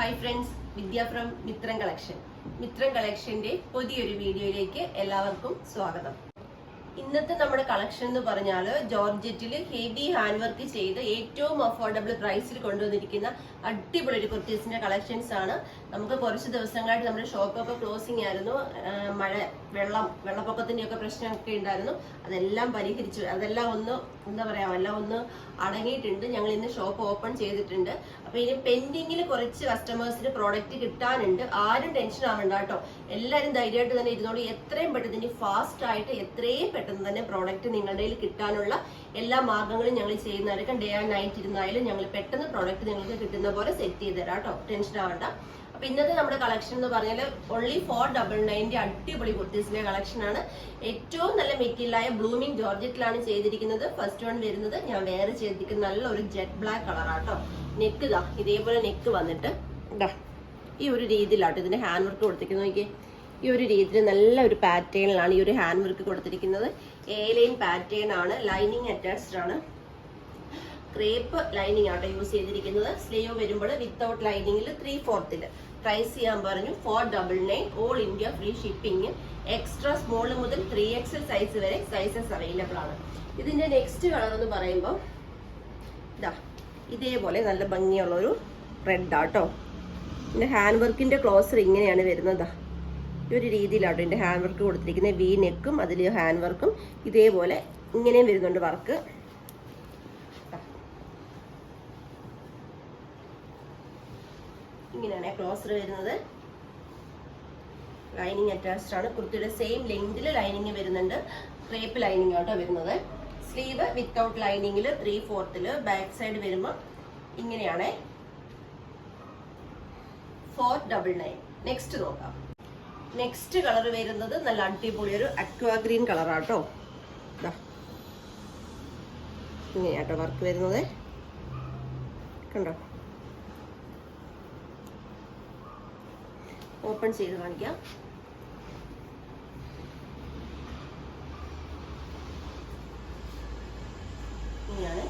Hi friends, Vidya from Mithram collection. Mithram കളക്ഷന്റെ പുതിയൊരു വീഡിയോയിലേക്ക് എല്ലാവർക്കും സ്വാഗതം. ഇന്നത്തെ നമ്മുടെ കളക്ഷൻ എന്ന് പറഞ്ഞാൽ ജോർജറ്റിൽ ഹെവി ഹാൻഡ് വർക്ക് ചെയ്ത് ഏറ്റവും അഫോർഡബിൾ പ്രൈസിൽ കൊണ്ടുവന്നിരിക്കുന്ന അടിപൊളി ഒരു കുർത്തീസിന്റെ കളക്ഷൻസ് ആണ്. നമുക്ക് കുറച്ച് ദിവസങ്ങളായിട്ട് നമ്മുടെ ഷോപ്പൊക്കെ ക്ലോസിംഗ് ആയിരുന്നു. വെള്ളപ്പൊക്കത്തിന്റെ ഒക്കെ പ്രശ്നമൊക്കെ ഉണ്ടായിരുന്നു. അതെല്ലാം പരിഹരിച്ചു. അതെല്ലാം ഒന്ന് എന്താ പറയാ, എല്ലാം ഒന്ന് അടങ്ങിയിട്ടുണ്ട്. ഞങ്ങൾ ഇന്ന് ഷോപ്പ് ഓപ്പൺ ചെയ്തിട്ടുണ്ട്. അപ്പൊ ഇനി പെൻഡിങ്ങിൽ കുറച്ച് കസ്റ്റമേഴ്സിന് പ്രോഡക്റ്റ് കിട്ടാനുണ്ട്. ആരും ടെൻഷൻ ആവണ്ട കേട്ടോ. എല്ലാവരും ധൈര്യമായിട്ട് തന്നെ ഇരുന്നോളൂ. എത്രയും പെട്ടെന്ന് ഇനി ഫാസ്റ്റ് ആയിട്ട് എത്രയും പെട്ടെന്ന് തന്നെ പ്രോഡക്റ്റ് നിങ്ങളുടെ കയ്യിൽ കിട്ടാനുള്ള എല്ലാ മാർഗങ്ങളും ഞങ്ങൾ ചെയ്യുന്നതായിരിക്കും. ഡേ ആൻഡ് നൈറ്റ് ഇരുന്നായാലും ഞങ്ങൾ പെട്ടെന്ന് പ്രോഡക്റ്റ് നിങ്ങൾക്ക് കിട്ടുന്ന പോലെ സെറ്റ് ചെയ്ത് തരാം കേട്ടോ. ടെൻഷൻ ആവണ്ട. അപ്പൊ ഇന്നത്തെ നമ്മുടെ കളക്ഷൻ എന്ന് പറഞ്ഞാൽ ഓൺലി 499 അടിപൊളി കുർത്തീസിന്റെ കളക്ഷൻ ആണ്. ഏറ്റവും നല്ല മെറ്റീരിയലായ ബ്ലൂമിംഗ് ജോർജറ്റിലാണ് ചെയ്തിരിക്കുന്നത്. ഫസ്റ്റ് വൺ വരുന്നത് ഞാൻ വേറെ ചെയ്തിരിക്കുന്ന നല്ല ഒരു ജെറ്റ് ബ്ലാക്ക് കളറാട്ടോ. നെക്ക് ഇതാ ഇതേപോലെ നെക്ക് വന്നിട്ട് ഇതാ ഈ ഒരു രീതിയിലാട്ടോ ഇതിന്റെ ഹാൻഡ് വർക്ക് കൊടുത്തിരിക്കുന്നത്. നോക്കിയേ, ഈ ഒരു രീതിയിൽ നല്ല ഒരു പാറ്റേണിലാണ് ഈ ഒരു ഹാൻഡ് വർക്ക് കൊടുത്തിരിക്കുന്നത്. എ ലൈൻ പാറ്റേൺ ആണ്. ലൈനിങ് അറ്റാച്ച്ഡ് ആണ്. ക്രേപ്പ് ലൈനിങ് ആട്ടോ യൂസ് ചെയ്തിരിക്കുന്നത്. സ്ലീവ് വരുമ്പോൾ വിത്തൗട്ട് ലൈനിങ്ങിൽ 3/4 പ്രൈസ് ചെയ്യാൻ പറഞ്ഞു 499. All India free shipping. Extra small മുതൽ 3XL സൈസ് വരെ സൈസസ് അവൈലബിൾ ആണ്. ഇതിന്റെ നെക്സ്റ്റ് കളർ എന്ന് പറയുമ്പോൾ ഇതാ ഇതേപോലെ നല്ല ഭംഗിയുള്ള ഒരു റെഡ് ആട്ടോ. പിന്നെ ഹാൻഡ് വർക്കിന്റെ ക്ലോസർ ഇങ്ങനെയാണ് വരുന്നത്. ഈ ഒരു രീതിയിലാട്ടോ ഇതിന്റെ ഹാൻഡ് വർക്ക് കൊടുത്തിരിക്കുന്നത്. വി നെക്കും അതിൽ ഹാൻഡ് വർക്കും ഇതേപോലെ ഇങ്ങനെയും വരുന്നുണ്ട് വർക്ക്. ഇങ്ങനെയാണ് ക്ലോസർ വരുന്നത്. ലൈനിങ് അറ്റാച്ച്ഡ് ആണ്. കുർത്തിയുടെ സെയിം ലെങ്തിൽ ലൈനിങ് വരുന്നുണ്ട്. ക്രേപ്പ് ലൈനിങ് ആട്ടോ വരുന്നത്. സ്ലീവ് വിത്തൗട്ട് ലൈനിങ്ങിൽ 3/4. ബാക്ക് സൈഡ് വരുമ്പോൾ ഇങ്ങനെയാണ് 499. നെക്സ്റ്റ് നോക്കാം. നെക്സ്റ്റ് കളർ വരുന്നത് നല്ല അടിപൊളി ഒരു അക്വാ ഗ്രീൻ കളറാട്ടോ. ഇങ്ങനെയാട്ടോ വർക്ക് വരുന്നത്. കണ്ടോ, ഓപ്പൺ ചെയ്ത് കാണിക്കാം. ഇങ്ങനെയാണ്.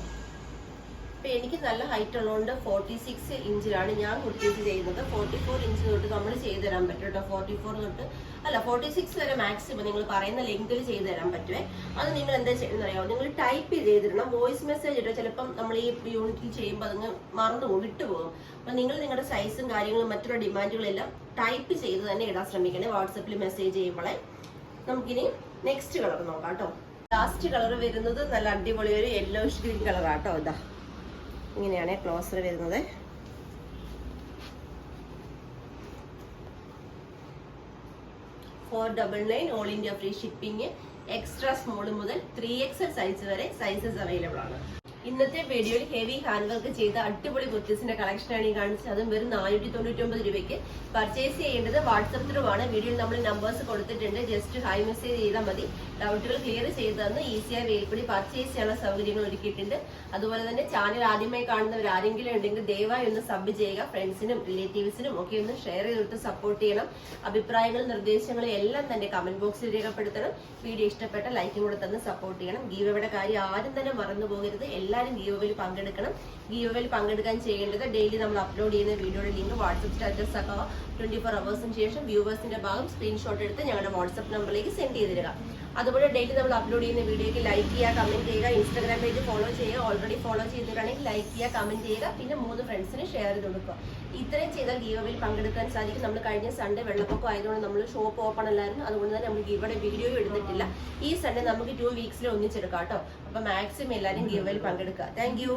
ഇപ്പൊ എനിക്ക് നല്ല ഹൈറ്റ് ഉള്ളതുകൊണ്ട് 46 ഇഞ്ചിലാണ് ഞാൻ കുർത്തീസ് ചെയ്യുന്നത്. 44 ഇഞ്ച് തൊട്ട് നമ്മൾ ചെയ്തു തരാൻ പറ്റും കേട്ടോ. 44 തൊട്ട് അല്ല 46 വരെ മാക്സിമം നിങ്ങൾ പറയുന്ന ലെങ്തിൽ ചെയ്തു തരാൻ പറ്റുമേ. അത് നിങ്ങൾ എന്താ ചെയ്യുന്നത് അറിയാമോ, നിങ്ങൾ ടൈപ്പ് ചെയ്തിടണം. വോയിസ് മെസ്സേജ് ഇട്ടോ. ചിലപ്പം നമ്മൾ ഈ യൂണിറ്റിൽ ചെയ്യുമ്പോൾ അതങ്ങ് മറന്നുപോകും, വിട്ടുപോകും. അപ്പൊ നിങ്ങൾ നിങ്ങളുടെ സൈസും കാര്യങ്ങളും മറ്റുള്ള ഡിമാൻഡുകളെല്ലാം ടൈപ്പ് ചെയ്ത് തന്നെ ഇടാൻ ശ്രമിക്കണേ വാട്സപ്പിൽ മെസ്സേജ് ചെയ്യുമ്പോഴേ. നമുക്കിനി നെക്സ്റ്റ് കളർ നോക്കാം കേട്ടോ. ലാസ്റ്റ് കളർ വരുന്നത് നല്ല അടിപൊളി ഒരു യെല്ലോഷ് ഗ്രീൻ കളറാട്ടോ. ഇതാ ഇങ്ങനെയാണ് ക്ലോസർ വരുന്നത്. $499. All India free shipping. Extra small മുതൽ 3XL സൈസ് വരെ സൈസസ് അവൈലബിൾ ആണ്. ഇന്നത്തെ വീഡിയോയിൽ ഹെവി ഹാൻഡ് വർക്ക് ചെയ്ത അടിപൊളി കുർത്തീസിന്റെ കളക്ഷനാണ് ഈ കാണിച്ചത്. അതും വെറും 499 രൂപയ്ക്ക്. പർച്ചേസ് ചെയ്യേണ്ടത് വാട്സപ്പ് ത്രൂവാണ്. വീഡിയോയിൽ നമ്മൾ നമ്പേഴ്സ് കൊടുത്തിട്ടുണ്ട്. ജസ്റ്റ് ഹായ് മെസ്സേജ് ചെയ്താൽ മതി. ഡൗട്ടുകൾ ക്ലിയർ ചെയ്തതെന്ന് ഈസിയായി വേൽപ്പടി പർച്ചേസ് ചെയ്യാനുള്ള സൗകര്യങ്ങൾ ഒരുക്കിയിട്ടുണ്ട്. അതുപോലെ തന്നെ ചാനൽ ആദ്യമായി കാണുന്നവർ ആരെങ്കിലും ഉണ്ടെങ്കിൽ ദയവായി ഒന്ന് സബ് ചെയ്യുക. ഫ്രണ്ട്സിനും റിലേറ്റീവ്സിനും ഒക്കെ ഒന്ന് ഷെയർ ചെയ്തിട്ട് സപ്പോർട്ട് ചെയ്യണം. അഭിപ്രായങ്ങളും നിർദ്ദേശങ്ങളും എല്ലാം തന്നെ കമന്റ് ബോക്സിൽ രേഖപ്പെടുത്തണം. വീഡിയോ ഇഷ്ടപ്പെട്ട ലൈക്കും കൂടെ തന്നെ സപ്പോർട്ട് ചെയ്യണം. ഗീവയുടെ കാര്യം ആരും തന്നെ മറന്നു പോകരുത്. എല്ലാവരും ഗീവയിൽ പങ്കെടുക്കണം. ഗീവയിൽ പങ്കെടുക്കാൻ ചെയ്യേണ്ടത് ഡെയിലി നമ്മൾ അപ്ലോഡ് ചെയ്യുന്ന വീഡിയോയുടെ ലിങ്ക് വാട്സപ്പ് സ്റ്റാറ്റസ് ഒക്കെ 24 hours ശേഷം വ്യൂവേഴ്സിന്റെ ഭാഗം സ്ക്രീൻഷോട്ട് എടുത്ത് ഞങ്ങളുടെ വാട്സപ്പ് നമ്പറിലേക്ക് സെൻഡ് ചെയ്ത് തരിക. അതുപോലെ ഡെയിലി നമ്മൾ അപ്ലോഡ് ചെയ്യുന്ന വീഡിയോയ്ക്ക് ലൈക്ക് ചെയ്യുക, കമന്റ് ചെയ്യുക. ഇൻസ്റ്റാഗ്രാം പേജ് ഫോളോ ചെയ്യുക. ഓൾറെഡി ഫോളോ ചെയ്തിട്ടാണെങ്കിൽ ലൈക്ക് ചെയ്യുക, കമന്റ് ചെയ്യുക. പിന്നെ 3 ഫ്രണ്ട്സിന് ഷെയർ ചെയ്ത് കൊടുക്കുക. ഇത്രയും ചെയ്താൽ ഗീവയിൽ പങ്കെടുക്കാൻ സാധിക്കും. നമ്മൾ കഴിഞ്ഞ സൺഡേ വെള്ളപ്പൊക്കം ആയതുകൊണ്ട് നമ്മൾ ഷോപ്പ് ഓപ്പൺ അല്ലായിരുന്നു. അതുകൊണ്ട് തന്നെ നമ്മൾ ഗീവയുടെ വീഡിയോ എടുത്തിട്ടില്ല. ഈ സൺഡേ നമുക്ക് 2 വീക്സിൽ ഒന്നിച്ചെടുക്കാം കേട്ടോ. അപ്പൊ മാക്സിമം എല്ലാവരും ഗീവയിൽ പങ്കെടുക്കുക. Thank you.